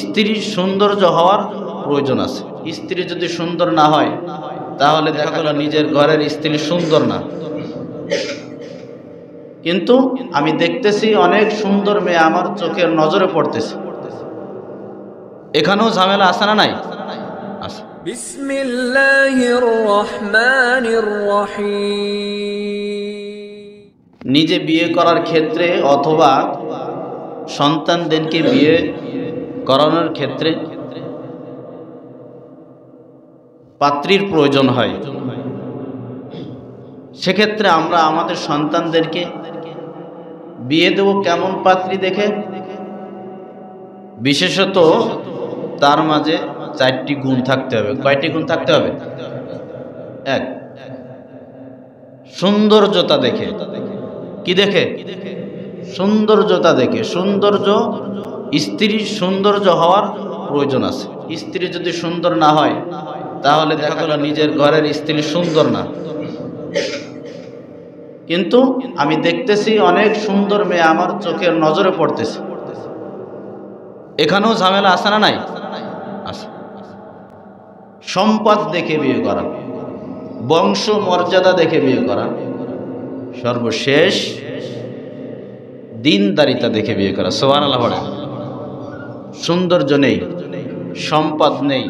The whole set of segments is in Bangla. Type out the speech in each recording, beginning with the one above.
স্ত্রীর সৌন্দর্য হওয়ার প্রয়োজন আছে। স্ত্রী যদি সুন্দর না হয় তাহলে দেখা গেল নিজের ঘরের স্ত্রী সুন্দর না, কিন্তু আমি দেখতেছি অনেক সুন্দর মেয়ে আমার চোখের নজরে পড়তেছে। এখানেও ঝামেলা আছে না নাই? আছে। বিসমিল্লাহির রহমানির রহিম। নিজে বিয়ে করার ক্ষেত্রে অথবা সন্তানদেরকে বিয়ে করানোর ক্ষেত্রে পাত্রীর প্রয়োজন হয়। সেক্ষেত্রে আমরা আমাদের সন্তানদেরকে বিয়ে দেব কেমন পাত্রী দেখে? বিশেষত তার মাঝে 4টি গুণ থাকতে হবে। কয়টি গুণ থাকতে হবে? 1, সৌন্দর্যতা দেখে। কি দেখে? সৌন্দর্যতা দেখে। সৌন্দর্য, স্ত্রীর সৌন্দর্য হওয়ার প্রয়োজন আছে। স্ত্রী যদি সুন্দর না হয় তাহলে দেখা গেল নিজের ঘরের স্ত্রী সুন্দর না, কিন্তু আমি দেখতেছি অনেক সুন্দর মেয়ে আমার চোখের নজরে পড়তেছে। এখানেও ঝামেলা আছে না নাই? আছে। সম্পদ দেখে বিয়ে করা, বংশ মর্যাদা দেখে বিয়ে করা, সর্বশেষ দিনদারিতা দেখে বিয়ে করা। সুবহানাল্লাহ বলেন। সৌন্দর্য নেই, সম্পদ নেই,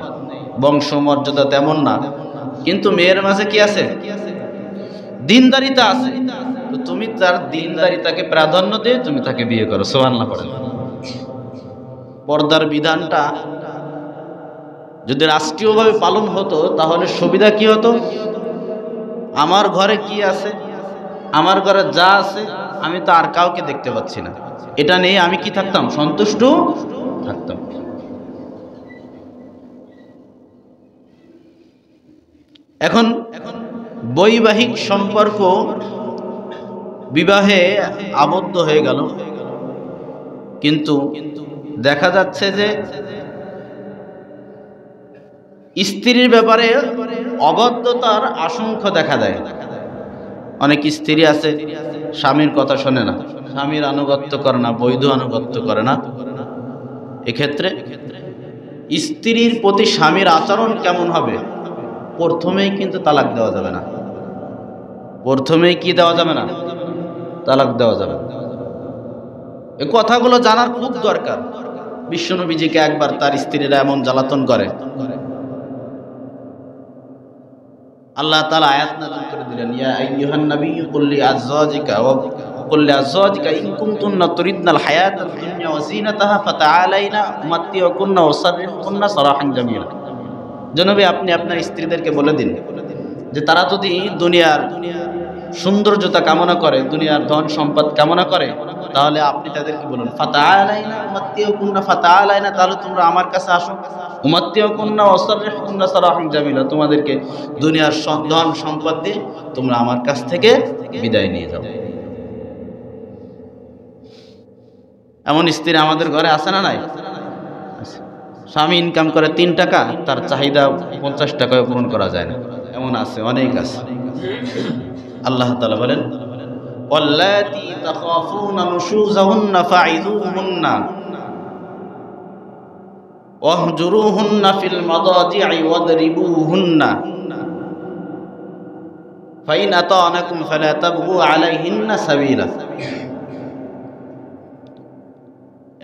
বংশ মর্যাদা তেমন না, কিন্তু মেয়ের মাঝে কি আছে? দিনদারিতা আছে। তো তুমি তার দিনদারিতাকে প্রাধান্য দিয়ে তুমি তাকে বিয়ে করো। সুবহানাল্লাহ বলেন। পর্দার বিধানটা যদি রাষ্ট্রীয়ভাবে পালন হতো তাহলে সুবিধা কি হতো? আমার ঘরে কি আছে, আমার ঘরে যা আছে আমি তো আর কাউকে দেখতে পাচ্ছি না, এটা নিয়ে আমি কি থাকতাম? সন্তুষ্ট থাকতাম। এখন বৈবাহিক সম্পর্ক বিবাহে আবদ্ধ হয়ে গেল, কিন্তু দেখা যাচ্ছে যে স্ত্রীর ব্যাপারে অবাধ্যতার আশঙ্কা দেখা দেয়। অনেক স্ত্রী আছে স্বামীর কথা শোনে না, স্বামীর আনুগত্য করে না, বৈধ আনুগত্য করে না। এক্ষেত্রে স্ত্রীর প্রতি স্বামীর আচরণ কেমন হবে? প্রথমেই কিন্তু তালাক দেওয়া যাবে না। প্রথমেই কি দেওয়া যাবে না? তালাক দেওয়া যাবে না। এই কথাগুলো জানার খুব দরকার। বিশ্বনবীজিকে একবার তার স্ত্রীরা এমন জ্বালাতন করে, আল্লাহ তাআলা আয়াত নাযিল করে দিলেন, ইয়া আইয়ুহান নাবিয়্যু কুল লিআজওয়াজিকা ইন কুনতুন্না তুরিদনাল হায়াতাদ দুনিয়া ওয়া যিনাতাহা ফাতাআলাইনা উমাত্তিউকুন্না ওয়া সাররিহুকুন্না সারাহান জামিলা। নবী, আপনি আপনার স্ত্রীদেরকে বলে দিন যে তারা যদি দুনিয়ার সৌন্দর্যতা কামনা করে, দুনিয়ার ধন সম্পদ কামনা করে, তাহলে আপনি তাদেরকে বলুন ফাতাআলাইনা উমাত্তিউকুন্না, ফাতাআলাইনা, তাহলে তোমরা আমার কাছে আসো, উমাত্তিউকুন্না ওয়া সাররিহুকুন্না সারাহান জামিলা, তোমাদেরকে দুনিয়ার ধন সম্পদ দিয়ে তোমরা আমার কাছ থেকে বিদায় নিয়ে যাও। এমন স্ত্রী আমাদের ঘরে আছে না নাই? স্বামী ইনকাম করে 3 টাকা, তার চাহিদা 50 টাকায় পূরণ করা যায় না, এমন আছে, অনেক আছে। আল্লাহ তাআলা বলেন, ওয়াল্লাতী তাখাফুনা নুশুযাহুন্না ফাইযুহুন্না ওয়াহজুরুহুন্না ফিল মাদাজি'i ওয়াদরিবুহুন্না ফাইন আতা'নাকুম ফালা তাবগু আলাইহিন্না সাবিলা।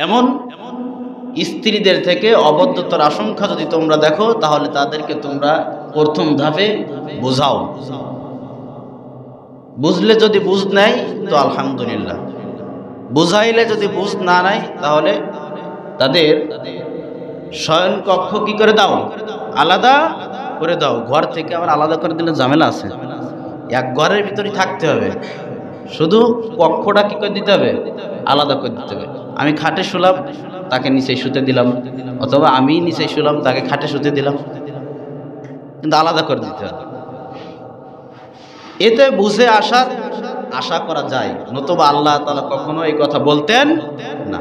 এমন স্ত্রীদের থেকে অবদ্ধতার আশঙ্কা যদি তোমরা দেখো তাহলে তাদেরকে তোমরা প্রথম ধাপে বোঝাও। বুঝলে যদি বুঝ নেয় তো আলহামদুলিল্লাহ, বুঝাইলে যদি বুঝ না নেয় তাহলে তাদের শয়ন কক্ষ কি করে দাও? আলাদা করে দাও। ঘর থেকে আবার আলাদা করে দিলে ঝামেলা আছে। এক ঘরের ভিতরে থাকতে হবে, শুধু কক্ষটা কি করে দিতে হবে? আলাদা করে দিতে হবে। আমি খাটে শুলাম, তাকে নিচে শুতে দিলাম, অথবা আমি নিচে শুলাম, তাকে খাটে শুতে দিলাম, কিন্তু আলাদা করে দিতে হবে। এতে বুঝে আসার আশা করা যায়, নতুবা আল্লাহ তাআলা কখনো এই কথা বলতেন না।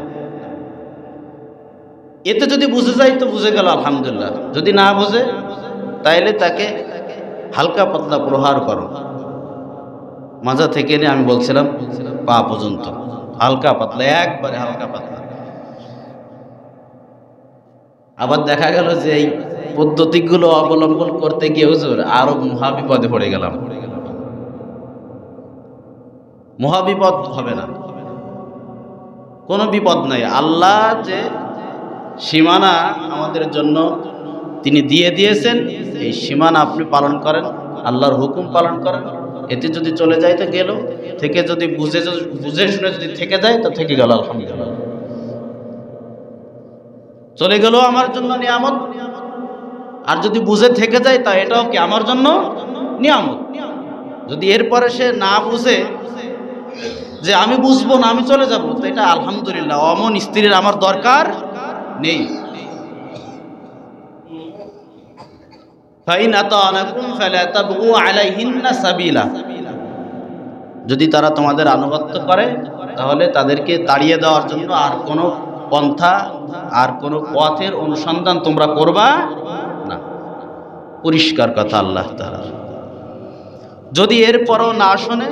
এতে যদি বুঝে যায় তো বুঝে গেল আলহামদুলিল্লাহ, যদি না বুঝে তাইলে তাকে হালকা পাতলা প্রহার করো। মাজা থেকে নিয়ে আমি বলছিলাম পা পর্যন্ত, হালকা পাতলা, একবারে হালকা পাতলা। আবার দেখা গেল যে এই পদ্ধতিগুলো অবলম্বন করতে গিয়ে হুজুর আরো মহাবিপদে পড়ে গেলাম। মহাবিপদ হবে না, কোনো বিপদ নাই। আল্লাহ যে সীমানা আমাদের জন্য তিনি দিয়ে দিয়েছেন, এই সীমানা আপনি পালন করেন, আল্লাহর হুকুম পালন করেন। এতে যদি চলে যায় তো গেল, থেকে যদি বুঝে শুনে যদি থেকে যায় তো থেকে গেল, আলহামদুলিল্লাহ। চলে গেল আমার জন্য নিয়ামত, আর যদি বুঝে থেকে যায় তা এটাও কি আমার জন্য নিয়ামত। যদি এরপরে সে না বুঝে যে আমি বুঝবো না, আমি চলে যাব, তো এটা আলহামদুলিল্লাহ, অমন স্ত্রীর আমার দরকার নেই। ফাইন আতানাকুম ফালা তাবগু আলাইহিন্না সাবিলা, যদি তারা তোমাদের আনুগত্য করে তাহলে তাদেরকে তাড়িয়ে দেওয়ার জন্য আর কোনো পন্থা আর কোনো পথের অনুসন্ধান তোমরা করবা না। পরিষ্কার কথা আল্লাহ তাআলা। যদি এরপরও না শোনে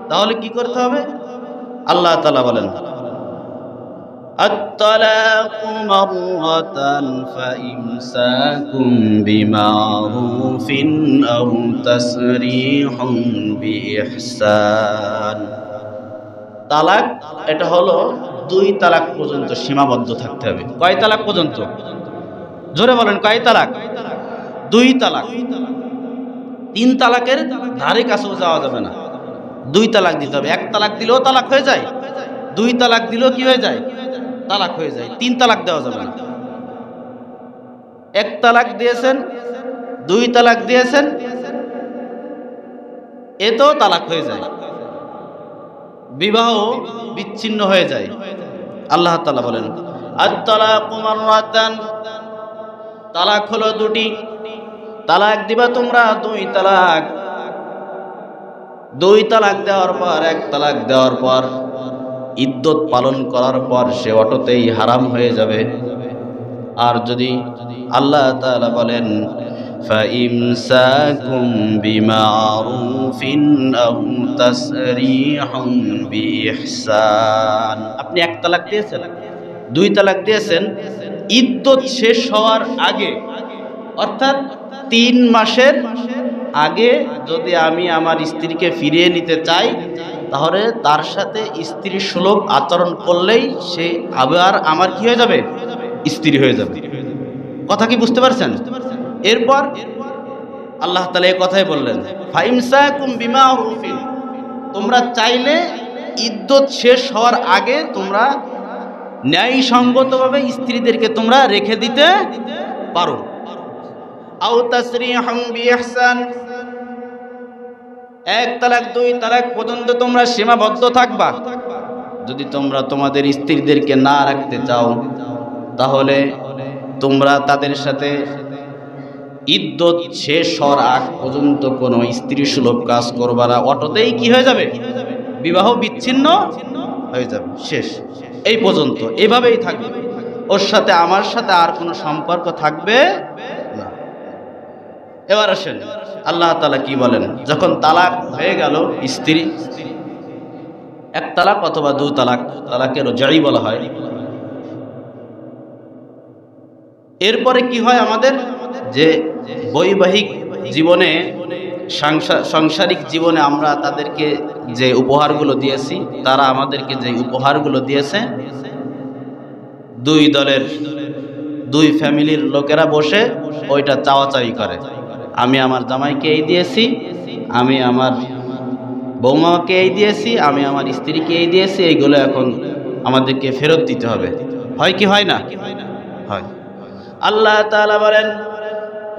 তাহলে কি করতে হবে? আল্লাহ তাআলা বলেন, আত-তালাকু মাররাতান ফাইমসাকুম বিমারুফিন আও তাসরিহুম বিইহসান। তালাক এটা হলো 2 তালাক পর্যন্ত সীমাবদ্ধ থাকতে হবে। কয় তালাক পর্যন্ত? জোরে বলেন, কয় তালাক? 2 তালাক। 3 তালাকের ধারে কাছেও যাওয়া যাবে না, 2 তালাক দিতে হবে। 1 তালাক দিলেও তালাক হয়ে যায়, 2 তালাক দিলেও কি হয়ে যায়? তালাক হয়ে যায়। 3 তালাক দেওয়া যাবে না। 1 তালাক দিয়েছেন, 2 তালাক দিয়েছেন, এতেও তালাক হয়ে যায়, বিবাহ বিচ্ছিন্ন হয়ে যায়। আল্লাহ তাআলা বলেন, আত-তালাকু মাররাতান, তালাক হলো 2টি। তালাক দিবা তোমরা 2 তালাক। 2 তালাক দেওয়ার পর, 1 তালাক দেওয়ার পর ইদ্যত পালন করার পর সে অটোতেই হারাম হয়ে যাবে। আর যদি আল্লাহ তাআলা বলেন ফাইমসাকুম বিমারুফিন আও তাসরিহুম বিইহসান, আপনি 1 তালাক দিয়েছেন, 2 তালাক দিয়েছেন, ইদ্যত শেষ হওয়ার আগে, অর্থাৎ 3 মাসের আগে যদি আমি আমার স্ত্রীকে ফিরিয়ে নিতে চাই তাহলে তার সাথে স্ত্রী সুলভ আচরণ করলেই সে আবার আমার কি হয়ে যাবে? স্ত্রী হয়ে যাবে। কথা কি বুঝতে পারছেন? এরপর আল্লাহ তাআলা এই কথাই বললেন, ফাইমসাকুম বিমারুফিন, তোমরা চাইলে ইদ্যত শেষ হওয়ার আগে তোমরা ন্যায়সঙ্গতভাবে স্ত্রীদেরকে তোমরা রেখে দিতে পারো। আও তাসরিহুম বিইহসান, 1 তালাক 2 তালাক পর্যন্ত তোমরা সীমাবদ্ধ থাকবা। যদি তোমরা তোমাদের স্ত্রীদেরকে না রাখতে চাও তাহলে তোমরা তাদের সাথে ইদ্যত শেষ হওয়ার আগ পর্যন্ত কোনো স্ত্রী সুলভ কাজ করবা না, অটোতেই কি হয়ে যাবে? বিবাহ বিচ্ছিন্ন হয়ে যাবে, শেষ, এই পর্যন্ত এভাবেই থাকবে। ওর সাথে আমার সাথে আর কোনো সম্পর্ক থাকবে না। এবার আসেন আল্লাহ তাআলা কি বলেন, যখন তালাক হয়ে গেল স্ত্রী, 1 তালাক অথবা 2 তালাক, তালাকের রজাই বলা হয়। এরপরে কি হয় আমাদের? যে বৈবাহিক জীবনে, সাংসারিক জীবনে আমরা তাদেরকে যে উপহারগুলো দিয়েছি, তারা আমাদেরকে যে উপহারগুলো দিয়েছে, 2 দলের 2 ফ্যামিলির লোকেরা বসে ওইটা চাওয়াচাই করে। আমি আমার জামাইকে এই দিয়েছি, আমি আমার বৌমাকে এই দিয়েছি, আমি আমার স্ত্রীকে এই দিয়েছি, এইগুলো এখন আমাদেরকে ফেরত দিতে হবে। হয় কি হয় না? হয়। আল্লাহ তাআলা বলেন,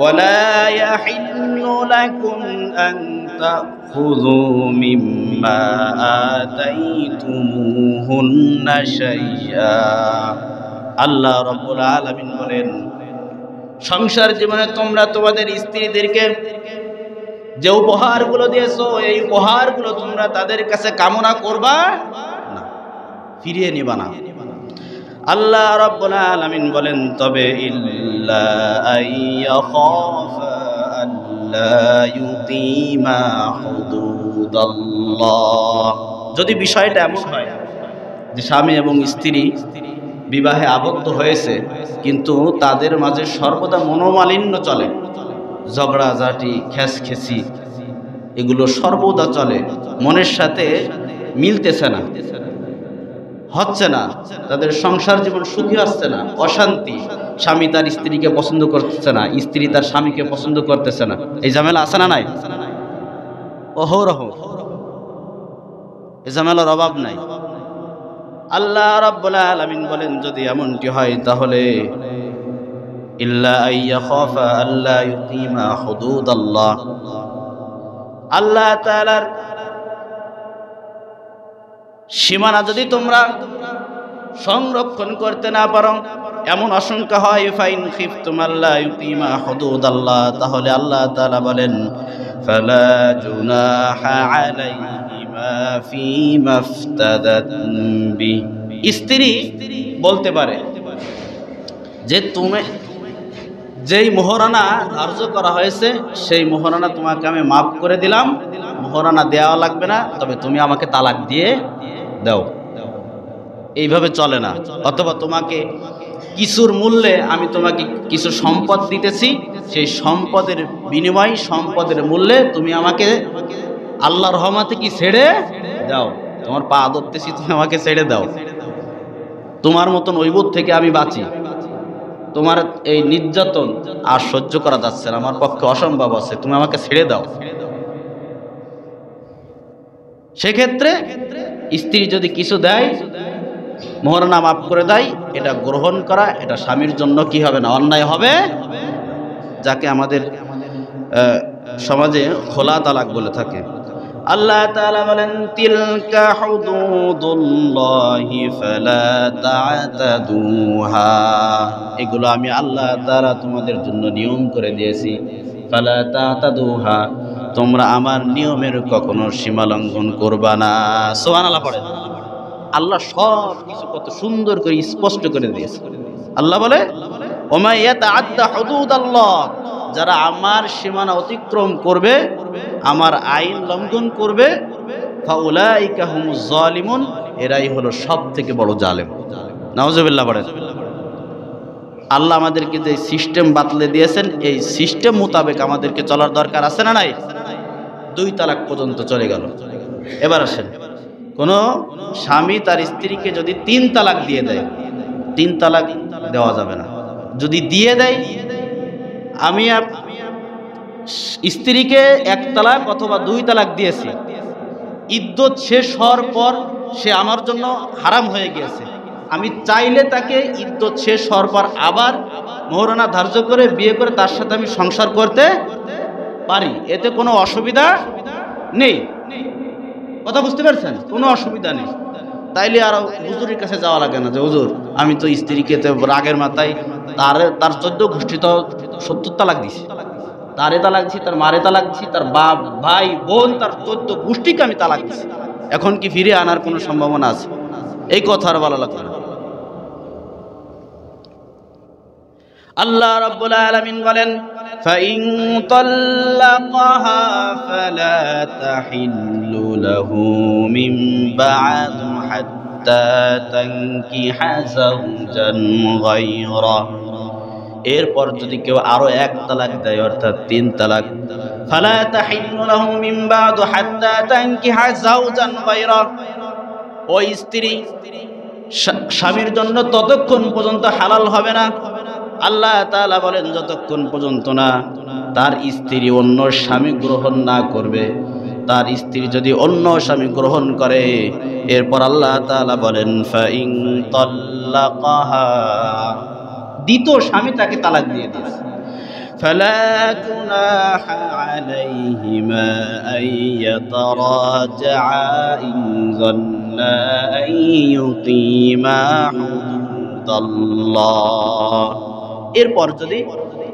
ওয়ালা ইয়াহিল্লু লাকুম আন তাখুযু মিম্মা আতাইতুমুহুন্না শাইআ। আল্লাহ রাব্বুল আলামিন বলেন, সংসার জীবনে তোমরা তোমাদের স্ত্রীদেরকে যে উপহারগুলো দিয়েছো, এই উপহারগুলো তোমরা তাদের কাছে কামনা করবা না, ফিরিয়ে নিবা না। আল্লাহ রাব্বুল আলামিন বলেন, তবে ইল্লা আইয়াখাফা আল্লা ইউকিমা হুদুদাল্লাহ, যদি বিষয়টা এমন হয় যে স্বামী এবং স্ত্রী বিবাহে আবদ্ধ হয়েছে, কিন্তু তাদের মাঝে সর্বদা মনোমালিন্য চলে, ঝগড়াঝাটি, খ্যাসখেসি, এগুলো সর্বদা চলে, মনের সাথে মিলতেছে না, হচ্ছে না, তাদের সংসার জীবন সুখী হচ্ছে না, অশান্তি, স্বামী তার স্ত্রীকে পছন্দ করতেছে না, স্ত্রী তার স্বামীকে পছন্দ করতেছে না, এই ঝামেলা আছে না নাই? অহরহ এই ঝামেলার অভাব নাই। আল্লাহ রাব্বুল আলামিন বলেন, যদি এমনটি হয় তাহলে ইল্লা আইয়াখাফা আল্লা ইউকিমা হুদুদাল্লাহ, আল্লাহ তাআলার সীমানা যদি তোমরা সংরক্ষণ করতে না পারো, এমন আশঙ্কা হয়, ফাইন খিফতুম আল্লা ইউকিমা হুদুদাল্লাহ, তাহলে আল্লাহ তাআলা বলেন ফালা জুনাহা আলাইহিমা ফীমা ইফতাদাত বিহি। স্ত্রী বলতে পারে যে তুমি যেই মোহরানা ধার্য করা হয়েছে সেই মোহরানা তোমাকে আমি মাফ করে দিলাম, মোহরানা দেওয়া লাগবে না, তবে তুমি আমাকে তালাক দিয়ে দাও। এইভাবে চলে না। অথবা তোমাকে কিছুর মূল্যে আমি তোমাকে কিছু সম্পদ দিতেছি, সেই সম্পদের বিনিময়, সম্পদের মূল্যে তুমি আমাকে আল্লাহর রহমতে কি ছেড়ে দাও, তোমার পা ধরতেছি, তুমি আমাকে ছেড়ে দাও, তোমার মতন ঐবুদ থেকে আমি বাঁচি, তোমার এই নির্যাতন আর সহ্য করা যাচ্ছে না, আমার পক্ষে অসম্ভব আছে, তুমি আমাকে ছেড়ে দাও। সেক্ষেত্রে স্ত্রী যদি কিছু দেয়, মোহরানা মাফ করে দেয়, এটা গ্রহণ করা, এটা স্বামীর জন্য কি হবে না, অন্যায় হবে, যাকে আমাদের সমাজে খোলা তালাক বলে থাকে। আল্লাহ তাআলা বলেন তিলকা হুদুদুল্লাহি ফালা তা'তাদুহা, এগুলো আমি আল্লাহ তাআলা তোমাদের জন্য নিয়ম করে দিয়েছি, ফালা তা'তাদুহা, তোমরা আমার নিয়মের কখনো সীমা লঙ্ঘন করবা না। সুবহানাল্লাহ পড়ে। আল্লাহ সব কিছু কত সুন্দর করে স্পষ্ট করে দিয়েছে। আল্লাহ বলে ওমা ইয়াতাআদ্দা হুদুদাল্লাহ, যারা আমার সীমানা অতিক্রম করবে, আমার আইন লঙ্ঘন করবে, ফাউলাইকা হুমুজ জালিমুন, এরাই হলো সবথেকে বড় জালেম। নাউজুবিল্লাহ পড়ে। আল্লাহ আমাদেরকে যে সিস্টেম বাতলে দিয়েছেন, এই সিস্টেম মোতাবেক আমাদেরকে চলার দরকার আছে না নাই? 2 তালাক পর্যন্ত চলে গেল। এবার আসেন, কোন স্বামী তার স্ত্রীকে যদি 3 তালাক দিয়ে দেয়, 3 তালাক দেওয়া যাবে না। যদি দিয়ে দেয়, আমি স্ত্রীকে 1 তালাক অথবা 2 তালাক দিয়েছি, ইদ্যত শেষ হওয়ার পর সে আমার জন্য হারাম হয়ে গিয়েছে, আমি চাইলে তাকে ইদ্যত শেষ হওয়ার পর আবার মোহরানা ধার্য করে বিয়ে করে তার সাথে আমি সংসার করতে পারি, এতে কোনো অসুবিধা নেই। কথা বুঝতে পারছেন? কোনো অসুবিধা নেই। তাইলে আর হুজুরের কাছে যাওয়া লাগে না যে হুজুর আমি তো স্ত্রীকে তো রাগের মাথায় তার 14 গোষ্ঠী তো 70 তালাক দিছি, তারে তালাক দিছি, তার মারে তালাক দিছি, তার বাপ ভাই বোন তার 14 গোষ্ঠীকে আমি তালাক দিছি, এখন কি ফিরে আনার কোনো সম্ভাবনা আছে? এই কথা আর ভালো লাগবে না। আল্লাহ রাব্বুল আলামিন বলেন ফাইন তাল্লাকাহা ফালা তাহিল্লু লাহু মিন বা'দ হাত্তা তানকিহা যাওজান গায়রা, এরপর যদি কেউ আরো 1 তালাক দেয়, অর্থাৎ 3 তালাক, ফালা তাহিল্লু লাহু মিন বা'দ হাত্তা তানকিহা যাওজান গায়রা, ওই স্ত্রী স্বামীর জন্য ততক্ষণ পর্যন্ত হালাল হবে না। আল্লাহ তাআলা বলেন যতক্ষণ পর্যন্ত না তার স্ত্রী অন্য স্বামী গ্রহণ না করবে। তার স্ত্রী যদি অন্য স্বামী গ্রহণ করে, এরপর আল্লাহ তাআলা বলেন ফাইন তাল্লাকাহা, দ্বিতীয় স্বামী তাকে তালাক দিয়ে দিয়েছে, ফালা জুনাহা আলাইহিমা আইয়াতারাজআ ইন যান্না আইয়ুকিমা হুদুদাল্লাহ, এরপর যদি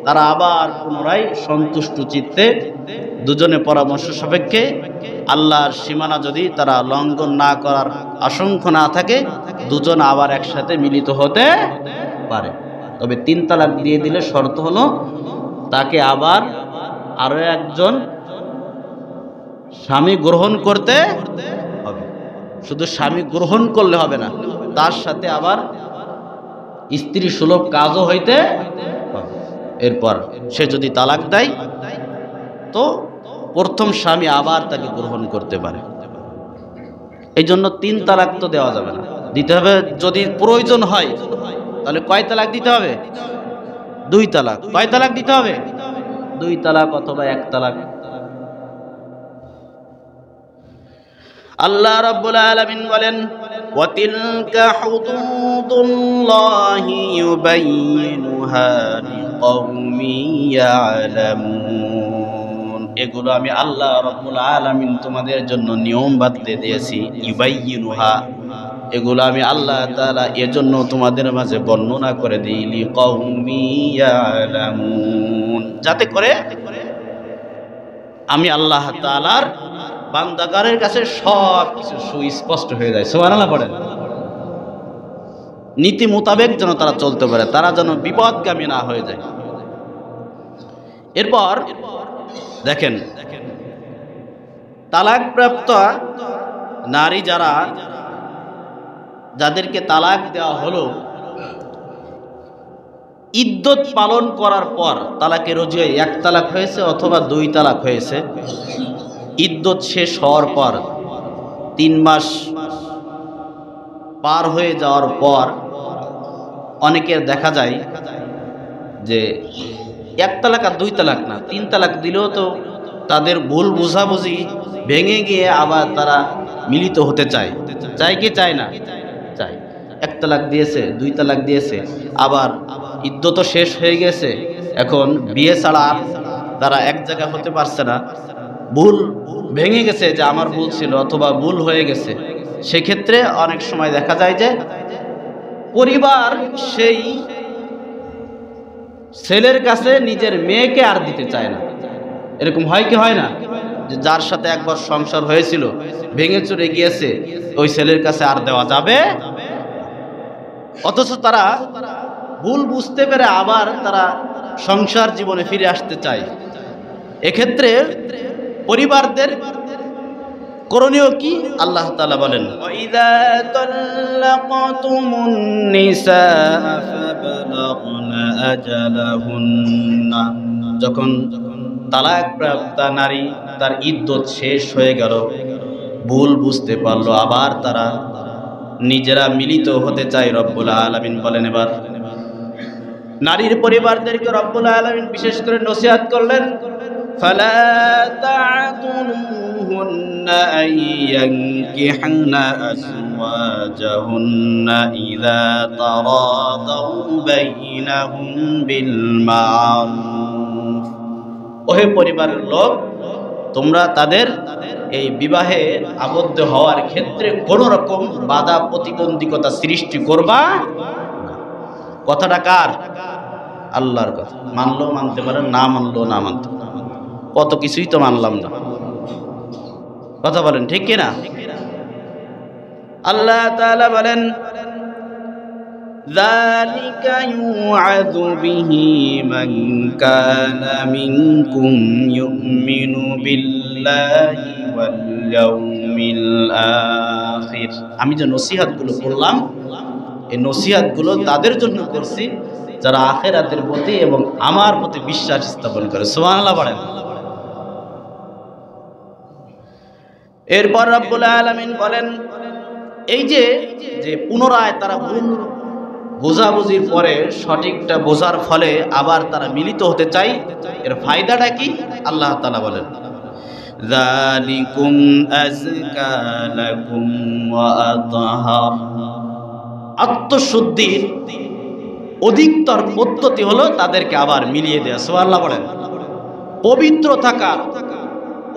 তারা আবার পুনরায় সন্তুষ্ট চিত্তে দুজনে পরামর্শ সাপেক্ষে আল্লাহর সীমানা যদি তারা লঙ্ঘন না করার আশঙ্কা না থাকে, দুজন আবার একসাথে মিলিত হতে পারে। তবে 3 তালাক দিয়ে দিলে শর্ত হলো তাকে আবার আরো একজন স্বামী গ্রহণ করতে হবে। শুধু স্বামী গ্রহণ করলে হবে না, তার সাথে আবার স্ত্রী সুলভ কাজও হইতে, এরপর সে যদি তালাক দেয় তো প্রথম স্বামী আবার তাকে গ্রহণ করতে পারে। এই জন্য 3 তালাক তো দেওয়া যাবে না, দিতে হবে যদি প্রয়োজন হয়। তাহলে কয় তালাক দিতে হবে? 2 তালাক। কয় তালাক দিতে হবে? 2 তালাক অথবা 1 তালাক। আল্লাহ রাব্বুল আলামিন বলেন, ওয়া তিলকা হুদুদুল্লাহি ইউবাইয়িনুহা লিকাওমি ইয়ালামুন। এগুলো আমি আল্লাহ রাব্বুল আলামিন তোমাদের জন্য নিয়ম বাতলে দিয়েছি। ইউবাইয়িনুহা, এগুলো আমি আল্লাহ তাআলা এজন্য তোমাদের মাঝে বর্ণনা করে দিই। লিকাওমি ইয়ালামুন, যাতে করে আমি আল্লাহ তাআলার বান্দাগারের কাছে সব কিছু সুস্পষ্ট হয়ে যায়। সুবহানাল্লাহ পড়েন। নীতি মোতাবেক যেন তারা চলতে পারে, তারা যেন বিপদগামী না হয়ে যায়। এরপর দেখেন, তালাকপ্রাপ্ত নারী যারা, যাদেরকে তালাক দেওয়া হলো, ইদ্যত পালন করার পর তালাকে রুজু 1 তালাক হয়েছে অথবা 2 তালাক হয়েছে, ইদ্যত শেষ হওয়ার পর 3 মাস পার হয়ে যাওয়ার পর অনেকের দেখা যায় যে 1 তালাক আর 2 তালাক না, 3 তালাক দিলেও তো তাদের ভুল বুঝাবুঝি ভেঙে গিয়ে আবার তারা মিলিত হতে চায়। চায় কি চায় না? চায়। 1 তালাক দিয়েছে, 2 তালাক দিয়েছে, আবার ইদ্যত শেষ হয়ে গেছে, এখন বিয়ে ছাড়া আর তারা এক জায়গা হতে পারছে না, ভুল ভেঙে গেছে যে আমার ভুল ছিল অথবা ভুল হয়ে গেছে। সেক্ষেত্রে অনেক সময় দেখা যায় যে পরিবার সেই ছেলের কাছে নিজের মেয়েকে আর দিতে চায় না। এরকম হয় কি হয় না? যে যার সাথে একবার সংসার হয়েছিল, ভেঙে চুরে গিয়েছে, ওই ছেলের কাছে আর দেওয়া যাবে। অথচ তারা ভুল বুঝতে পেরে আবার তারা সংসার জীবনে ফিরে আসতে চায়। এক্ষেত্রে পরিবারদের করণীয় কি? আল্লাহ তাআলা বলেন, ওয়াইযা তাল্লাকতুমুন নিসাআ ফাবালাগনা আজালাহুন্না, যখন তালাকপ্রাপ্ত নারী তার ইদ্যত শেষ হয়ে গেল, ভুল বুঝতে পারলো, আবার তারা নিজেরা মিলিত হতে চায়, রব্বুল আলামিন বলেন, এবার নারীর পরিবারদেরকে রব্বুল আলামিন বিশেষ করে নসিহত করলেন, ফালা তা'তুলুহুন্না আইয়ানকিহনা আজওয়াজাহুন্না ইযা তারাদাউ বাইনাহুম বিল মা'রুফ। ওহে পরিবারের লোক, তোমরা তাদের এই বিবাহে আবদ্ধ হওয়ার ক্ষেত্রে কোনো রকম বাধা প্রতিবন্ধকতা সৃষ্টি করবা। কথাটা কার? আল্লাহর কথা। মানলেও মানতে পারেন, না মানলেও না মানতে পারেন, কত কিছুই তো মানলাম না। কথা বলেন ঠিক কিনা? আল্লাহ তাআলা বলেন, যালিকা ইউআযু বিহি মান কানা মিনকুম ইউমিনু বিল্লাহি ওয়াল ইয়াউমিল আখির। আমি যে নসিহতগুলো করলাম, এই নসিহতগুলো তাদের জন্য করছি যারা আখিরাতের প্রতি এবং আমার প্রতি বিশ্বাস স্থাপন করে। সুবহানাল্লাহ বলেন। এরপর রব্বুল আলামিন বলেন, এই যে পুনরায় তারা ভুল বোঝাবুঝির পরে সঠিকটা বোঝার ফলে আবার তারা মিলিত হতে চায়, এর ফায়দাটা কি? আল্লাহ তাআলা বলেন, যালিকুম আযকা লাকুম ওয়া আতহার। আত্মশুদ্ধির অধিকতর পদ্ধতি হলো তাদেরকে আবার মিলিয়ে দেয়া। সুবহানাল্লাহ বলেন। পবিত্র থাকার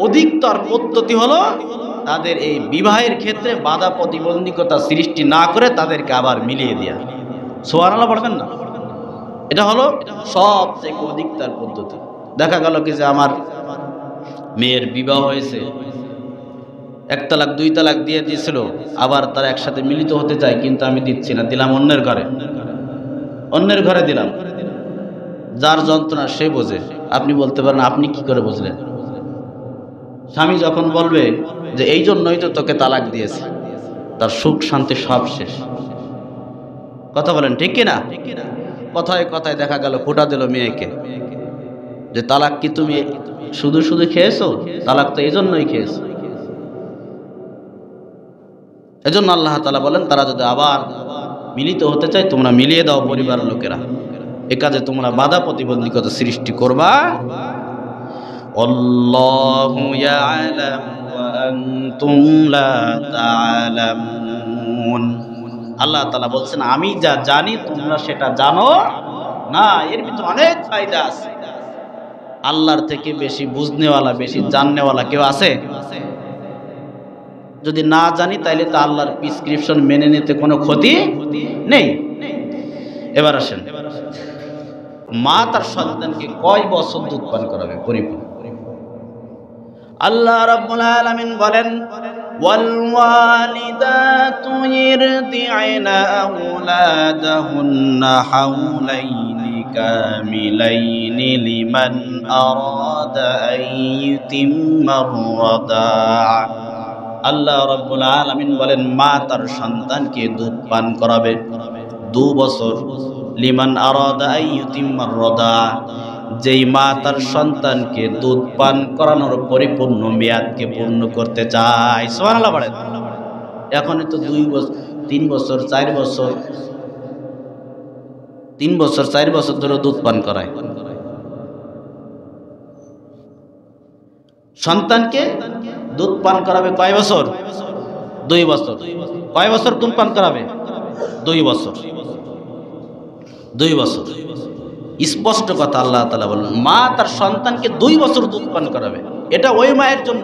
অধিকতর পদ্ধতি হলো তাদের এই বিবাহের ক্ষেত্রে বাধা প্রতিবন্ধকতা সৃষ্টি না করে তাদেরকে আবার মিলিয়ে দেয়া। সুবহানাল্লাহ বলবেন না? এটা হলো সবথেকে অধিকতর পদ্ধতি। দেখা গেল কি যে আমার মেয়ের বিবাহ হয়েছে, 1 তালাক 2 তালাক দিয়ে দিয়েছিল, আবার তারা একসাথে মিলিত হতে চায়, কিন্তু আমি দিচ্ছি না, দিলাম অন্যের ঘরে, অন্যের ঘরে দিলাম। যার যন্ত্রণা সে বোঝে। আপনি বলতে পারেন, আপনি কি করে বুঝলেন? স্বামী যখন বলবে যে এই জন্যই তো তোকে তালাক দিয়েছে, তার সুখ শান্তি সব শেষ। কথা বলেন ঠিক কিনা? কথায় কথায় দেখা গেল খোঁটা দিল মেয়েকে যে তালাক কি তুমি শুধু শুধু খেয়েছো? তালাক তো এই জন্যই খেয়েছো। এজন্য আল্লাহ তাআলা বলেন তারা যদি আবার মিলিত হতে চায় তোমরা মিলিয়ে দাও পরিবারের লোকেরা, এ কাজে তোমরা বাধা প্রতিবন্ধকতা সৃষ্টি করবা। আল্লাহু ইয়ালামু ওয়া আনতুম লা তা'লামুন। আল্লাহ তাআলা বলছেন আমি যা জানি তোমরা সেটা জানো না। এর ভিতরে অনেক ফায়দা আছে। আল্লাহর থেকে বেশি বুঝনেওয়ালা, বেশি জাননেওয়ালা কেউ আছে? যদি না জানি তাইলে তো আল্লাহর প্রেসক্রিপশন মেনে নিতে কোনো ক্ষতি নেই। এবার আসেন, মা তার সন্তানকে কয় বছর দুধ পান করাবে পরিপূর্ণ? আল্লাহ রাব্বুল আলামিন বলেন ওয়াল ওয়ালিদাতু ইরদি'না আওলাদাহুন্না হাওলাইনি কামিলাইনি লিমান আরাদা আন ইউতিম্মার রাদা'a। আল্লাহ রাব্বুল আলামিন বলেন মা তার সন্তানকে দুধ পান করাবে 2 বছর। লিমান আরাদা আন ইউতিম্মার রাদা'a, যেই মা তার সন্তানকে দুধ পান করানোর পরিপূর্ণ মেয়াদকে পূর্ণ করতে চায়। সুবহানাল্লাহ বলেন। এখনই তো 2 বছর 3 বছর 4 বছর 3 বছর 4 বছর ধরে দুধ পান করায়। সন্তানকে দুধ পান করাবে কয় বছর? 2 বছর। কয় বছর দুধ পান করাবে? 2 বছর। 2 বছর। স্পষ্ট কথা আল্লাহ তাআলা বলেন মা তার সন্তানকে 2 বছর দুধ পান করাবে। এটা ওই মায়ের জন্য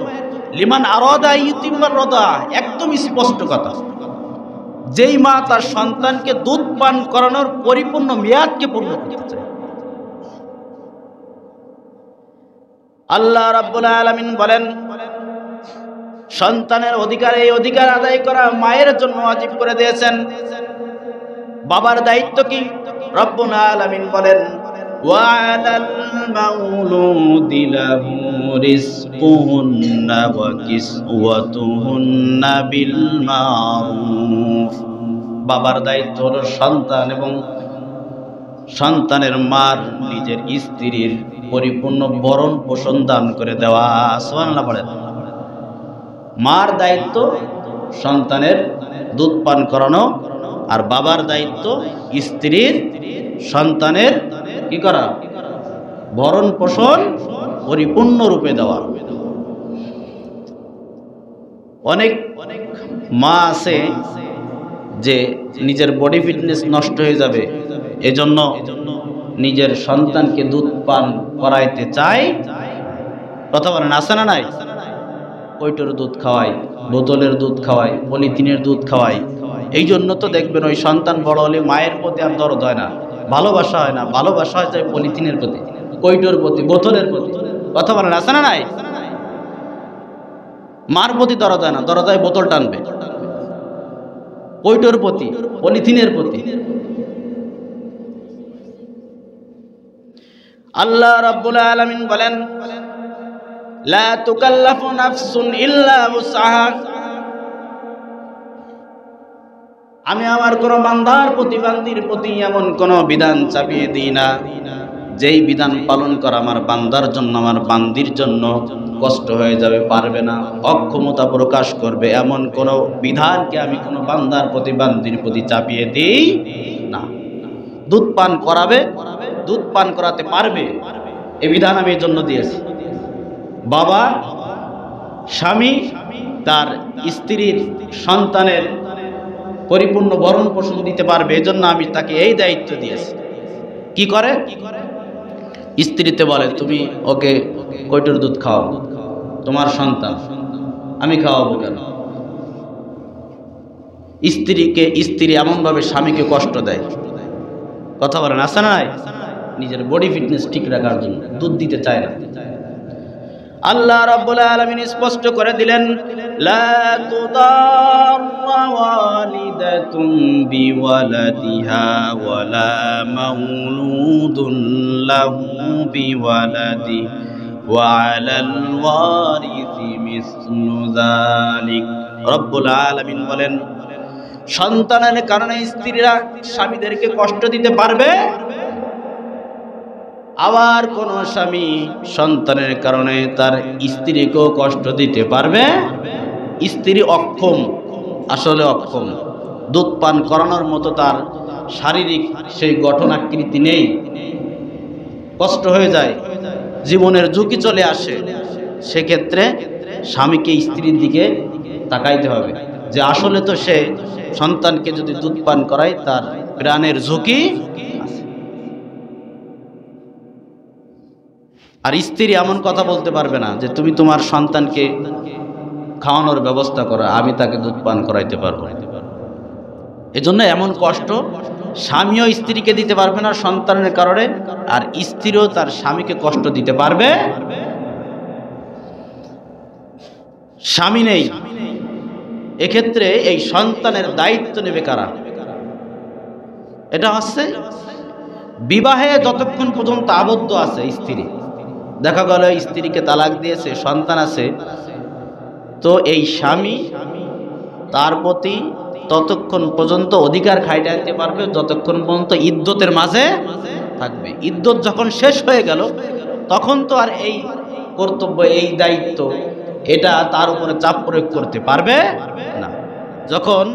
লিমান আরাদা ইউতিম্মার রাদা, একদম স্পষ্ট কথা। যেই মা তার সন্তানকে দুধ পান করানোর পরিপূর্ণ মেয়াদকে পূর্ণ করতে চায়। আল্লাহ রাব্বুল আলামিন বলেন সন্তানের অধিকার, এই অধিকার আদায় করা মায়ের জন্য ওয়াজিব করে দিয়েছেন। বাবার দায়িত্ব কি? রব্বুল আলামিন বলেন ওয়ালাল মাউলুদি লাহু রিজকুহুন্না ওয়া কিসওয়াতুহুন্না বিল মারুফ। বাবার দায়িত্ব হলো সন্তান এবং সন্তানের মার নিজের স্ত্রীর পরিপূর্ণ ভরণ পোষণ দান করে দেওয়া। সুবহানাল্লাহ বলেন। মার দায়িত্ব সন্তানের দুধ পান করানো, আর বাবার দায়িত্ব স্ত্রীর সন্তানের কি করা? ভরণ পোষণ পরিপূর্ণ রূপে দেওয়া। অনেক মা আছে যে নিজের বডি ফিটনেস নষ্ট হয়ে যাবে এজন্য নিজের সন্তানকে দুধ পান করাইতে চায়। কথা বলেন আছে না নাই? কৈটোর দুধ খাওয়াই, বোতলের দুধ খাওয়াই, পলিথিনের দুধ খাওয়াই। এই জন্য তো দেখবেন ওই সন্তান বড় হলে মায়ের প্রতি আর দরদ হয় না, ভালোবাসা হয় না। ভালোবাসা হয় যায় পলিথিনের প্রতি, কৈটোর প্রতি, বোতলের প্রতি। কথা বলেন আছে না নাই? মার প্রতি দরদ হয় না, দরদ হয় বোতল টানবে, কৈটোর প্রতি, পলিথিনের প্রতি। আল্লাহ রাব্বুল আলামিন বলেন লা তুকাল্লাফু নাফসুন ইল্লা উসআহা। আমি আমার কোন বান্দার প্রতি, বান্দির প্রতি এমন কোন বিধান চাপিয়ে দিই না যেই বিধান পালন করা আমার বান্দার জন্য, আমার বান্দির জন্য কষ্ট হয়ে যাবে, পারবে না, অক্ষমতা প্রকাশ করবে, এমন কোন বিধানকে আমি কোন বান্দার প্রতি, বান্দির প্রতি চাপিয়ে দিই না। দুধ পান করাবে, দুধ পান করাতে পারবে, এই বিধান আমি এই জন্য দিয়েছি। বাবা, স্বামী তার স্ত্রীর সন্তানের পরিপূর্ণ ভরণ পোষণ দিতে পারবে, এজন্য আমি তাকে এই দায়িত্ব দিয়েছি। কি করে? স্ত্রীতে বলে তুমি ওকে কৈটোর দুধ খাওয়াও, তোমার সন্তান, আমি খাওয়াবো কেন? স্ত্রীকে, স্ত্রী এমনভাবে স্বামীকে কষ্ট দেয়। কথা বলেন আছে না নাই? নিজের বডি ফিটনেস ঠিক রাখার জন্য দুধ দিতে চায় না। আল্লাহ রাব্বুল আলামিন স্পষ্ট করে দিলেন লা তুদাররা ওয়ালিদাতুন বিওয়ালাদিহা ওয়ালা মাউলুদুন লাহু বিওয়ালাদি ওয়া আলাল ওয়ারিসি মিসলু যালিক। রব্বুল আলামিন বলেন সন্তানের কারণে স্ত্রীরা স্বামীদেরকে কষ্ট দিতে পারবে, আবার কোন স্বামী সন্তানের কারণে তার স্ত্রীকেও কষ্ট দিতে পারবে। স্ত্রী অক্ষম, আসলে অক্ষম, দুধ পান করানোর মতো তার শারীরিক সেই গঠন আকৃতি নেই, কষ্ট হয়ে যায়, জীবনের ঝুঁকি চলে আসে। সেক্ষেত্রে স্বামীকে স্ত্রীর দিকে তাকাইতে হবে যে আসলে তো সে সন্তানকে যদি দুধ পান করায় তার প্রাণের ঝুঁকি আছে। আর স্ত্রী এমন কথা বলতে পারবে না যে তুমি তোমার সন্তানকে খাওয়ানোর ব্যবস্থা করো, আমি তাকে দুধ পান করাইতে পারবো। এজন্য এমন কষ্ট স্বামীও স্ত্রীকে দিতে পারবে না সন্তানের কারণে, আর স্ত্রীও তার স্বামীকে কষ্ট দিতে পারবে। স্বামী নেই, এক্ষেত্রে এই সন্তানের দায়িত্ব নেবে কারা? এটা হচ্ছে বিবাহে যতক্ষণ পর্যন্ত আবদ্ধ আছে স্ত্রী, দেখা গেল স্ত্রীকে তালাক দিয়েছে, সন্তান আছে, তো এই স্বামী তার প্রতি ততক্ষণ পর্যন্ত অধিকার খাইতে পারবে যতক্ষণ পর্যন্ত ইদ্যতের মাঝে থাকবে। ইদ্যত যখন শেষ হয়ে গেল তখন তো আর এই কর্তব্য, এই দায়িত্ব এটা তার উপরে চাপ প্রয়োগ করতে পারবে না। যখন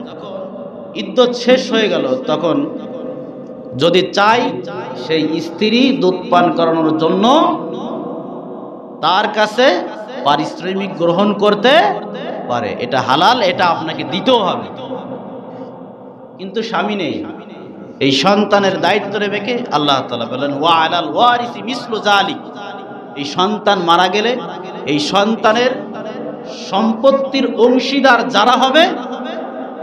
ইদ্যত শেষ হয়ে গেল তখন যদি চাই সেই স্ত্রী দুধ পান করানোর জন্য তার কাছে পারিশ্রমিক গ্রহণ করতে পারে, এটা হালাল, এটা আপনাকে দিতেও হবে। কিন্তু স্বামী নেই, এই সন্তানের দায়িত্ব নেবে কে? আল্লাহ তাআলা বলেন ওয়া আলাল ওয়ারিসি মিসলু যালিক, এই সন্তান মারা গেলে এই সন্তানের সম্পত্তির অংশীদার যারা হবে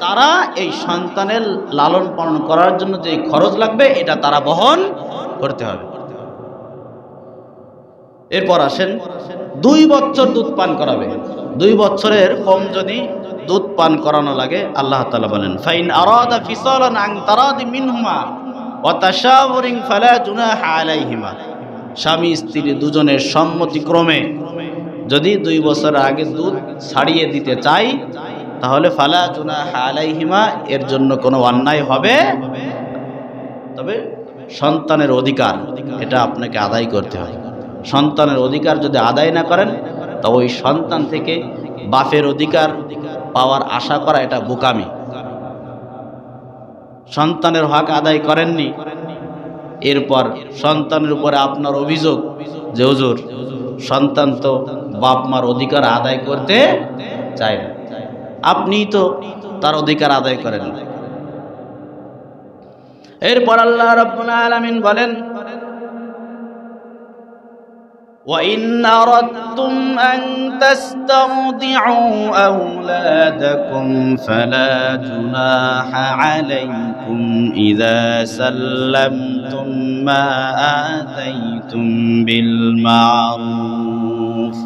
তারা এই সন্তানের লালন পালন করার জন্য যে খরচ লাগবে এটা তারা বহন করতে হবে। এরপর আসেন 2 বছর দুধ পান করাবে। 2 বছরের কম যদি দুধ পান করানো লাগে, আল্লাহ তাআলা বলেন ফাইন আরাদা ফিসালান আন তারাদি মিনহুমা ওয়া তাশাওয়ুরিন ফালা জুনাহা আলাইহিমা, স্বামী স্ত্রী দুজনের সম্মতিক্রমে যদি 2 বছর আগে দুধ ছাড়িয়ে দিতে চাই তাহলে ফালা জুনাহা আলাইহিমা, এর জন্য কোনো অন্যায় হবে। তবে সন্তানের অধিকার এটা আপনাকে আদায় করতে হয়। সন্তানের অধিকার যদি আদায় না করেন তবে ওই সন্তান থেকে বাপের অধিকার পাওয়ার আশা করা এটা বোকামি। সন্তানের হক আদায় করেননি, এরপর সন্তানের উপরে আপনার অভিযোগ যে হুজুর সন্তান তো বাপ মার অধিকার আদায় করতে চায় না, আপনি তো তার অধিকার আদায় করেন। এরপর আল্লাহ রাব্বুল আলামিন বলেন وَإِنْ أَرَدْتُمْ أَنْ تَسْتَرْضِعُوا أَوْلَادَكُمْ فَلَا جُنَاحَ عَلَيْكُمْ إِذَا سَلَّمْتُمْ مَا آتَيْتُمْ بِالْمَعْرُوفِ,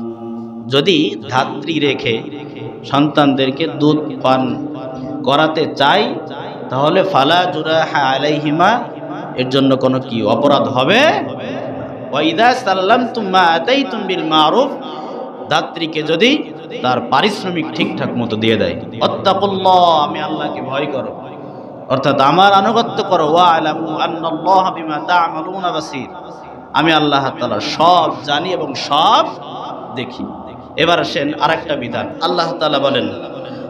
যদি ধাত্রী রেখে সন্তানদেরকে দুধ পান করাতে চাই তাহলে ফালা জুনাহা আলাইহিমা, এর জন্য কোনো কি অপরাধ হবে? ওয়াইদা সাল্লামতুম মা আতাইতুম বিল মারুফ, দাত্রীকে যদি তার পারিশ্রমিক ঠিকঠাক মতো দিয়ে দেয়। আত্তাকুল্লাহ, আমি আল্লাহকে ভয় করো, অর্থাৎ আমার আনুগত্য করো। ওয়া আলামু আন্নাল্লাহ বিমা তা'মালুনা বাসীর, আমি আল্লাহ তাআলা সব জানি এবং সব দেখি। এবার আসেন আরেকটা বিধান, আল্লাহ তাআলা বলেন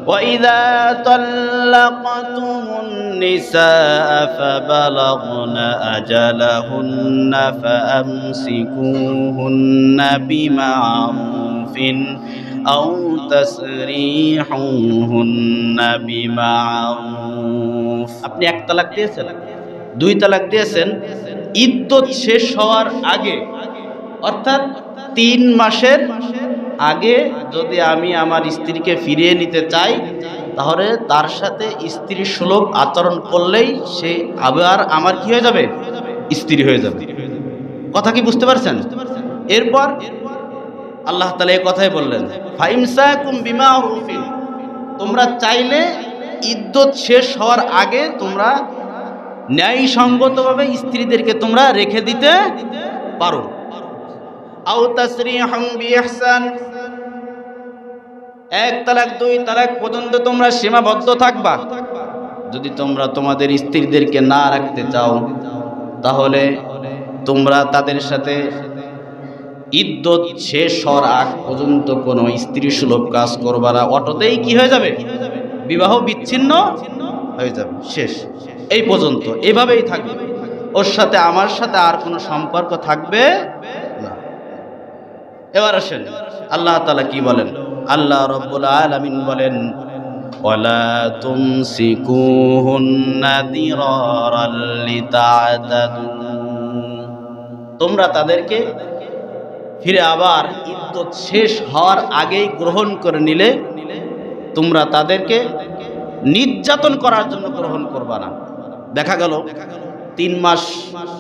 وَإِذَا طَلَّقْتُمُ النِّسَاءَ فَبَلَغْنَ أَجَلَهُنَّ فَأَمْسِكُوهُنَّ بِمَعْرُوفٍ أَوْ تَسْرِيحُهُنَّ بِمَعْرُوفٍ, আপনি 1 তালাক দিয়েছেন, 2 তালাক দিয়েছেন, ইদ্যত শেষ হওয়ার আগে অর্থাৎ 3 মাসের আগে যদি আমি আমার স্ত্রীকে ফিরিয়ে নিতে চাই তাহলে তার সাথে স্ত্রী সুলভ আচরণ করলেই সে আবার আমার কি হয়ে যাবে? স্ত্রী হয়ে যাবে। কথা কি বুঝতে পারছেন? এরপর আল্লাহ তাআলা এই কথাই বললেন ফাইমসাকুম বিমারুফিন, তোমরা চাইলে ইদ্যত শেষ হওয়ার আগে তোমরা ন্যায়সঙ্গতভাবে স্ত্রীদেরকে তোমরা রেখে দিতে পারো। আও তাসরিহুম বিইহসান, 1 তালাক 2 তালাক পর্যন্ত তোমরা সীমাবদ্ধ থাকবা। যদি তোমরা তোমাদের স্ত্রীদেরকে না রাখতে চাও তাহলে তোমরা তাদের সাথে ইদ্যত শেষ হওয়ার আগ পর্যন্ত কোনো স্ত্রী সুলভ কাজ করবা না। অটোতেই কি হয়ে যাবে? বিবাহ বিচ্ছিন্ন হয়ে যাবে, শেষ, এই পর্যন্ত এভাবেই থাকবে। ওর সাথে আমার সাথে আর কোনো সম্পর্ক থাকবে না। এবার আসেন আল্লাহ তাআলা কি বলেন। আল্লাহ রাব্বুল আলামিন বলেন, ওয়ালা তুমসিকুহুন্না দিরারাল লিতা'তাদু, তোমরা তাদেরকে ফিরে আবার ইদ্যত শেষ হওয়ার আগেই গ্রহণ করে নিলে তোমরা তাদেরকে নির্যাতন করার জন্য গ্রহণ করবা না। দেখা গেল 3 মাস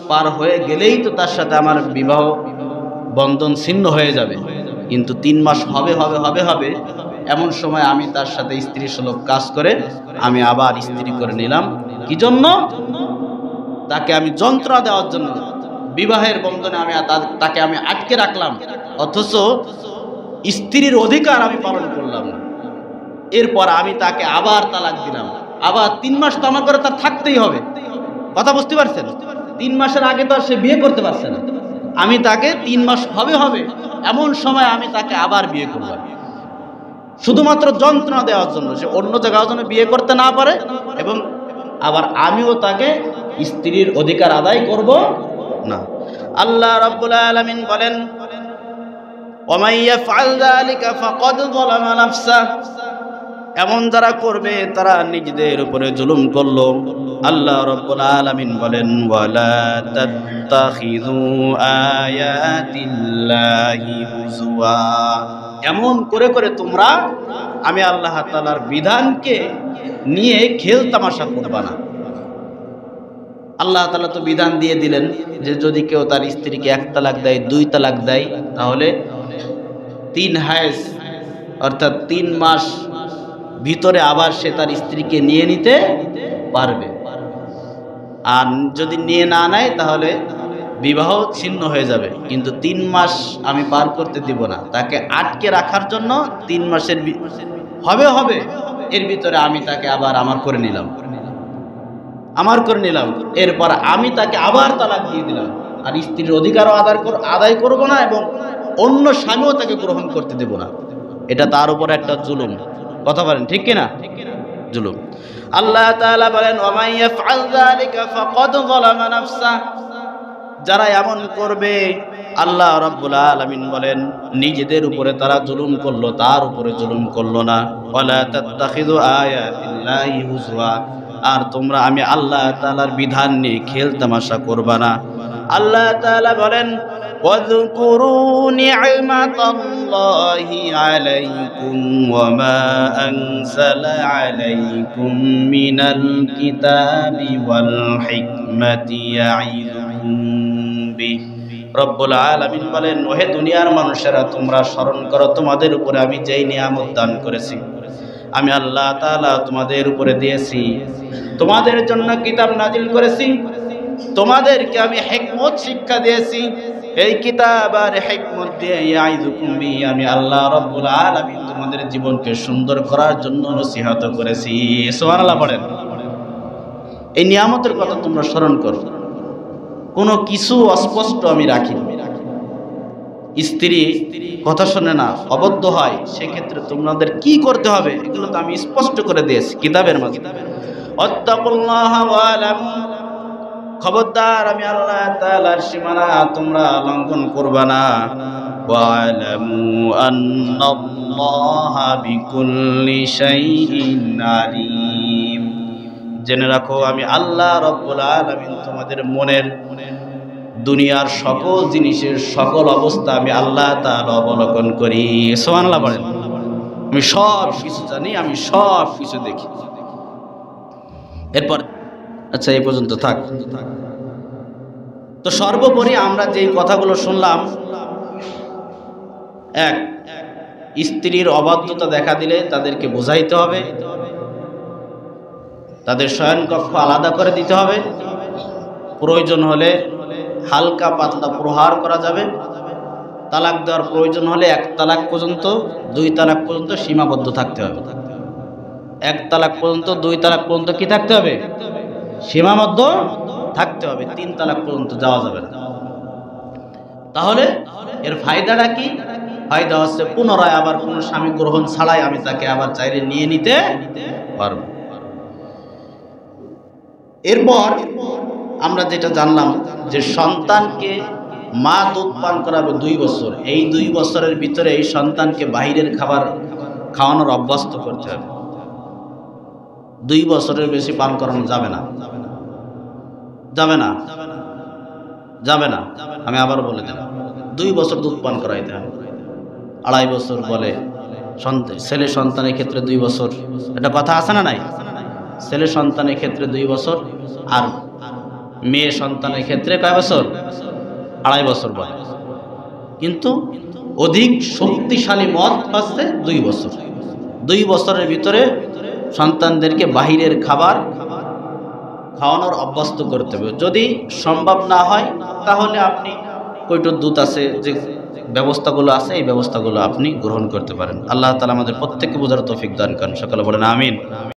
পার হয়ে গেলেই তো তার সাথে আমার বিবাহ বন্ধন ছিন্ন হয়ে যাবে, কিন্তু 3 মাস হবে হবে হবে হবে এমন সময় আমি তার সাথে স্ত্রী সুলভ কাজ করে আমি আবার স্ত্রী করে নিলাম। কি জন্য? তাকে আমি যন্ত্রণা দেওয়ার জন্য, বিবাহের বন্ধনে আমি তাকে আমি আটকে রাখলাম, অথচ স্ত্রীর অধিকার আমি পালন করলাম না। এরপর আমি তাকে আবার তালাক দিলাম, আবার 3 মাস তো আমার করে তার থাকতেই হবে। কথা বুঝতে পারছেন? 3 মাসের আগে তো আর সে বিয়ে করতে পারছে না। আমি তাকে 3 মাস হবে হবে এমন সময় আমি তাকে আবার বিয়ে করলাম, শুধুমাত্র যন্ত্রণা দেওয়ার জন্য, সে অন্য জায়গায় যেন বিয়ে করতে না পারে, এবং আবার আমিও তাকে স্ত্রীর অধিকার আদায় করব না। আল্লাহ রাব্বুল আলামিন বলেন, ওয়া ইয়াফআল যালিকা ফাকাদ যালামা নাফসা, এমন যারা করবে তারা নিজেদের উপরে জুলুম করলো। আল্লাহ রাব্বুল আলামিন বলেন, ওয়ালা তাত্তাখিযু আয়াতিল্লাহি হুজুয়া, এমন করে করে তোমরা আমি আল্লাহ তাআলার বিধানকে নিয়ে খেল তামাশা করবা না। আল্লাহ তাআলা তো বিধান দিয়ে দিলেন যে যদি কেউ তার স্ত্রীকে 1 তালাক দেয়, 2 তালাক দেয়, তাহলে 3 হায়েজ অর্থাৎ 3 মাস ভিতরে আবার সে তার স্ত্রীকে নিয়ে নিতে পারবে। আর যদি নিয়ে না নেয় তাহলে বিবাহ ছিন্ন হয়ে যাবে। কিন্তু 3 মাস আমি পার করতে দিব না, তাকে আটকে রাখার জন্য 3 মাসের হবে হবে এর ভিতরে আমি তাকে আবার আমার করে নিলাম, এরপর আমি তাকে আবার তালাক দিয়ে দিলাম। আর স্ত্রীর অধিকারও আদায় করব না, এবং অন্য স্বামীও তাকে গ্রহণ করতে দেব না। এটা তার উপর একটা জুলুম। কথা বলেন ঠিক কিনা? জুলুম। আল্লাহ তাআলা বলেন, ওয়া মান ইয়াফআল যালিকা ফাকাদ যালামা নাফসা, যারা এমন করবে আল্লাহ রাব্বুল আলামিন বলেন নিজেদের উপরে তারা জুলুম করলো, তার উপরে জুলুম করলো না। ওয়ালা তাত্তাখিযু আয়াতিল্লাহি হুজওয়া, আর তোমরা আমি আল্লাহ তাআলার বিধান নিয়ে খেল তামাশা করবা না। আল্লাহ তাআলা বলেন, ওয়াযকুরু নি'মাতাল্লাহি আলাইকুম ওয়া মা আনজালা আলাইকুম মিনাল কিতাবি ওয়াল হিকমাতি ইয়াইযুকুম বিহি। রব্বুল আলামিন বলেন, ওহে দুনিয়ার মানুষেরা, তোমরা স্মরণ করো তোমাদের উপরে আমি যেই নিয়ামত দান করেছি। আমি আল্লাহ তাআলা তোমাদের উপরে দিয়েছি, তোমাদের জন্য কিতাব নাজিল করেছি, তোমাদেরকে আমি হিকমত শিক্ষা দিয়েছি। এই কিতাব আর হিকমত দিয়ে ইয়াইযুকুম বিহি, আমি আল্লাহ রাব্বুল আলামিন তোমাদের জীবনকে সুন্দর করার জন্য নসিহত করেছি। সুবহানাল্লাহ পড়েন। এই নিয়ামতের কথা তোমরা স্মরণ করো, কোনো কিছু অস্পষ্ট আমি রাখিনি। স্ত্রী কথা শোনে না, অবদ্ধ হয়, সেক্ষেত্রে তোমাদের কি করতে হবে এগুলো তো আমি স্পষ্ট করে দিয়েছি কিতাবের মাঝে। ওয়াত্তাকুল্লাহ ওয়ালামু, খবরদার আমি আল্লাহ তাআলার সীমানা তোমরা লঙ্ঘন করবা না। ওয়ালামু আন্নাল্লাহা বিকুল্লি শাইইন আলিম, জেনে রাখো আমি আল্লাহ রাব্বুল আলামিন তোমাদের মনের দুনিয়ার সকল জিনিসের সকল অবস্থা আমি আল্লাহ তাআলা অবলোকন করি। সুবহানাল্লাহ বলেন। আমি সব কিছু জানি, আমি সব কিছু দেখি। এরপর আচ্ছা এই পর্যন্ত থাক। তো সর্বোপরি আমরা যে কথাগুলো শুনলাম, 1, স্ত্রীর অবাধ্যতা দেখা দিলে তাদেরকে বোঝাইতে হবে, তাদের শয়নকক্ষ আলাদা করে দিতে হবে, প্রয়োজন হলে হালকা পাতলা প্রহার করা যাবে, তালাক দেওয়ার প্রয়োজন হলে 1 তালাক পর্যন্ত, 2 তালাক পর্যন্ত সীমাবদ্ধ থাকতে হবে। 1 তালাক পর্যন্ত 2 তালাক পর্যন্ত কি থাকতে হবে? সীমাবদ্ধ থাকতে হবে, 3 তালাক পর্যন্ত যাওয়া যাবে না। তাহলে এর ফায়দাটা কি? ফায়দা হচ্ছে পুনরায় আবার কোনো স্বামী গ্রহণ ছাড়াই আমি তাকে আবার চাইলে নিয়ে নিতে পারবো। এরপর আমরা যেটা জানলাম যে সন্তানকে মা দুধ পান করাবে 2 বছর। এই 2 বছরের ভিতরে এই সন্তানকে বাহিরের খাবার খাওয়ানোর অভ্যস্ত করতে হবে। 2 বছরের বেশি পান করানো যাবে না, যাবে না, যাবে না। আমি আবার বলে দিলাম, 2 বছর দুধ পান করাইতে হবে। 2.5 বছর বলে ছেলে সন্তানের ক্ষেত্রে 2 বছর, এটা কথা আছে না নাই? ছেলে সন্তানের ক্ষেত্রে 2 বছর, আর মেয়ে সন্তানের ক্ষেত্রে কয় বছর? 2.5 বছর বলে। কিন্তু অধিক শক্তিশালী মত হচ্ছে 2 বছর। 2 বছরের ভিতরে সন্তানদেরকে বাহিরের খাবার খাওয়ানোর অভ্যস্ত করতে হবে। যদি সম্ভব না হয় তাহলে আপনি কৈটোর দুধ আছে, যে ব্যবস্থাগুলো আছে এই ব্যবস্থাগুলো আপনি গ্রহণ করতে পারেন। আল্লাহ তাআলা আমাদের প্রত্যেককে বোঝার তৌফিক দান করেন। সকলে বলেন আমিন।